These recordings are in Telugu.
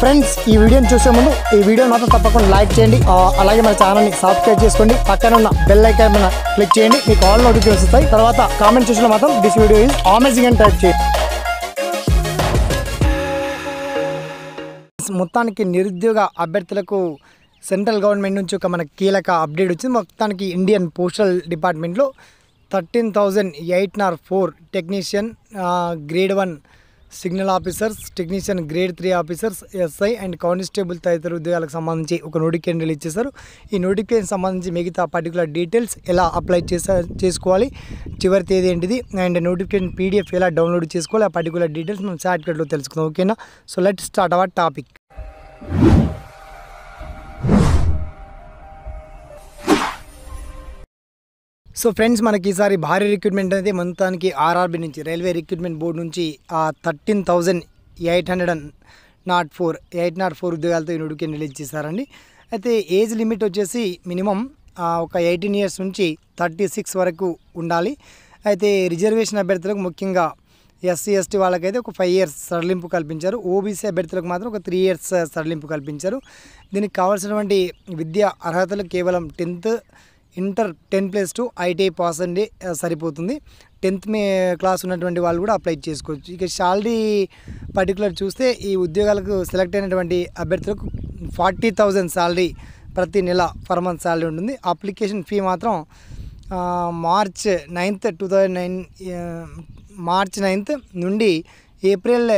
ఫ్రెండ్స్ ఈ వీడియోని చూసే ముందు ఈ వీడియో మాత్రం తప్పకుండా లైక్ చేయండి, అలాగే మన ఛానల్ని సబ్స్క్రైబ్ చేసుకోండి, పక్కన ఉన్న బెల్ ఐకాన్ మీద క్లిక్ చేయండి, మీకు ఆల్ నోటిఫికేషన్స్ వస్తాయి. తర్వాత కామెంట్ సెక్షన్లో మాత్రం దిస్ వీడియో ఈజ్ అమేజింగ్ అని టైప్ చేయండి. మొత్తానికి నిరుద్యోగ అభ్యర్థులకు సెంట్రల్ గవర్నమెంట్ నుంచి ఒక మనకి కీలక అప్డేట్ వచ్చింది. మొత్తానికి ఇండియన్ పోస్టల్ డిపార్ట్మెంట్లో 13,804 technician grade 1 signal officers, technician grade 3 officers, SI and constable తదితర ఉద్యోగాలకు సంబంధించి ఒక నోటిఫికేషన్ రిలీజ్ చేశారు. ఈ నోటిఫికేషన్ సంబంధించి మిగతా పర్టికులర్ డీటెయిల్స్ ఎలా అప్లై చేసుకోవాలి, చివరి తేదీ ఏంటిది, అండ్ నోటిఫికేషన్ PDF ఎలా డౌన్లోడ్ చేసుకోవాలి, ఆ పర్టికులర్ డీటెయిల్స్ మనం షార్ట్కట్లో తెలుసుకుందాం. ఓకేనా? So let's start our topic. So friends, మనకి ఈసారి భారీ రిక్రూట్మెంట్ అనేది మొత్తానికి RRB నుంచి, రైల్వే రిక్రూట్మెంట్ బోర్డు నుంచి 13,804 ఉద్యోగాలతో ఈ నోటిఫికేషన్ రిలీజ్ చేశారండి. అయితే ఏజ్ లిమిట్ వచ్చేసి మినిమం ఒక 18 ఇయర్స్ నుంచి 36 వరకు ఉండాలి. అయితే రిజర్వేషన్ అభ్యర్థులకు ముఖ్యంగా SC ST వాళ్ళకైతే ఒక 5 ఇయర్స్ సడలింపు కల్పించారు. OBC అభ్యర్థులకు మాత్రం ఒక 3 ఇయర్స్ సడలింపు కల్పించారు. దీనికి కావాల్సినటువంటి విద్యా అర్హతలు కేవలం 10th ఇంటర్ 10+2 ITI పాస్ అండి సరిపోతుంది. 10th క్లాస్ ఉన్నటువంటి వాళ్ళు కూడా అప్లై చేసుకోవచ్చు. ఇక శాలరీ పర్టికులర్ చూస్తే ఈ ఉద్యోగాలకు సెలెక్ట్ అయినటువంటి అభ్యర్థులకు 40,000 శాలరీ ప్రతి నెల పర్ మంత్ శాలరీ ఉంటుంది. అప్లికేషన్ ఫీ మాత్రం మార్చ్ 9th నుండి ఏప్రిల్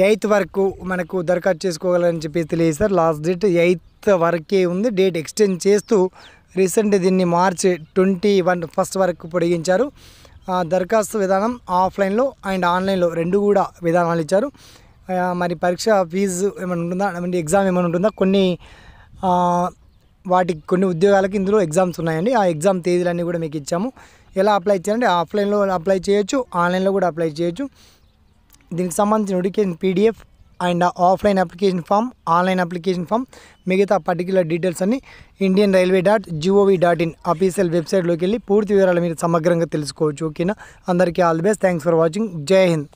8th వరకు మనకు దరఖాస్తు చేసుకోగలరని చెప్పి తెలియజేస్తారు. లాస్ట్ డేట్ 8th వరకే ఉంది. డేట్ ఎక్స్టెండ్ చేస్తూ రీసెంట్ దీన్ని మార్చ్ 21 వరకు పొడిగించారు. దరఖాస్తు విధానం ఆఫ్లైన్లో అండ్ ఆన్లైన్లో రెండు కూడా విధానాలు ఇచ్చారు. మరి పరీక్ష ఫీజు ఏమైనా ఉంటుందా, అంటే ఎగ్జామ్ ఏమైనా ఉంటుందా, కొన్ని ఉద్యోగాలకి ఇందులో ఎగ్జామ్స్ ఉన్నాయండి. ఆ ఎగ్జామ్ తేదీలన్నీ కూడా మీకు ఇచ్చాము. ఎలా అప్లై చేయాలంటే ఆఫ్లైన్లో అప్లై చేయొచ్చు, ఆన్లైన్లో కూడా అప్లై చేయొచ్చు. దీనికి సంబంధించిన notification PDF and offline application form, online application form, మిగతా పర్టికులర్ డీటెయిల్స్ అన్ని indianrailway.gov.in అఫీషియల్ వెబ్సైట్లోకి వెళ్ళి పూర్తి వివరాలు మీరు సమగ్రంగా తెలుసుకోవచ్చు. ఓకేనా? అందరికీ all the best. Thanks for watching. జై హింద్.